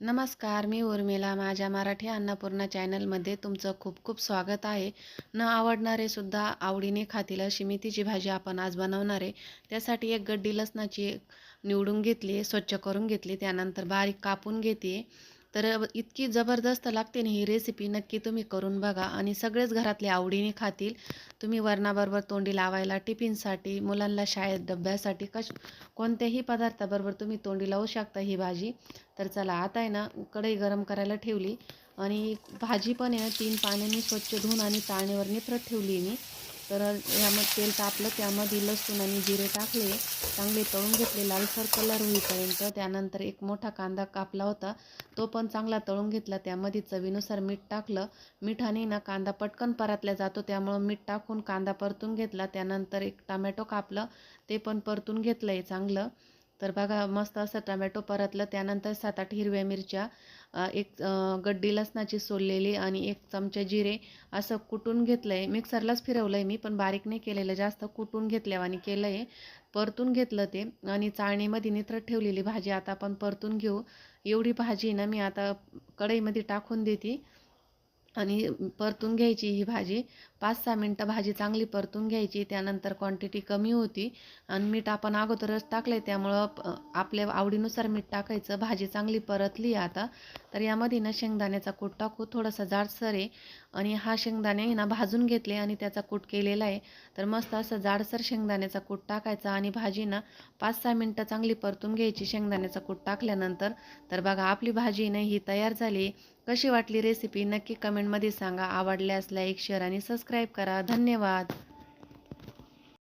नमस्कार, मी उर्मिला. माझ्या मराठी अन्नपूर्णा चॅनलमध्ये तुमचं खूप खूप स्वागत आहे. न आवडणारे सुद्धा आवडीने खातील अशी मेथीची भाजी आपण आज बनवणार आहे. त्यासाठी एक गड्डी लसणाची निवडून घेतली, स्वच्छ करून घेतली, त्यानंतर बारीक कापून घेते. तर इतकी जबरदस्त लागते ना ही रेसिपी, नक्की तुम्ही करून बघा आणि सगळेच घरातले आवडीने खातील. तुम्ही वरणाबरोबर तोंडी लावायला, टिफिनसाठी, मुलांना शाळेत डब्यासाठी कोणत्याही पदार्थाबरोबर तुम्ही तोंडी लावू शकता ही भाजी. तर चला आता आहे ना कढई गरम करायला ठेवली आणि भाजी पण आहे ना 3 पाण्याने स्वच्छ धुवून आणि चाळणीवर निथरत ठेवली मी. तर यामध्ये तेल तापलं, त्यामध्ये लसूण आणि जिरे टाकले, चांगले तळून घेतले लालसर कलर होईपर्यंत. त्यानंतर एक मोठा कांदा कापला होता, तो पण चांगला तळून घेतला. त्यामध्ये चवीनुसार मीठ टाकलं. मिठाने ना कांदा पटकन परतला जातो, त्यामुळं मीठ टाकून कांदा परतून घेतला. त्यानंतर एक टमॅटो कापलं, ते पण परतून घेतलं आहे चांगलं. तर बघा मस्त असं टमॅटो परतलं. त्यानंतर 7-8 हिरव्या मिरच्या, एक गड्डी लसणाची सोललेली आणि 1 चमचा जिरे असं कुटून घेतलं आहे. मिक्सरलाच फिरवलं आहे मी, पण बारीक नाही केलेलं, जास्त कुटून घेतल्यावानी केलं आहे. परतून घेतलं ते आणि चाळणीमध्ये निथरत ठेवलेली भाजी आता आपण परतून घेऊ. एवढी भाजी ना मी आता कढईमध्ये टाकून देते आणि परतून घ्यायची ही भाजी. 5-6 मिनटं भाजी चांगली परतून घ्यायची. त्यानंतर क्वांटिटी कमी होती आणि मीठ आपण अगोदरच टाकले, त्यामुळं आपल्या आवडीनुसार मीठ टाकायचं. भाजी चांगली परतली आता. तर यामध्ये ना शेंगदाण्याचा कूट टाकू, थोडासा जाडसर आहे आणि हा शेंगदाणे ना भाजून घेतले आणि त्याचा कूट केलेला आहे. तर मस्त असं जाडसर शेंगदाण्याचा कूट टाकायचा आणि भाजी ना 5-6 मिनटं चांगली परतून घ्यायची शेंगदाण्याचा कूट टाकल्यानंतर. तर बघा आपली भाजी ना ही तयार झाली. कशी वाटली रेसिपी नक्की कमेंटमध्ये सांगा. आवडल्यास लाईक, शेअर आणि सबस्क्राईब करा. धन्यवाद.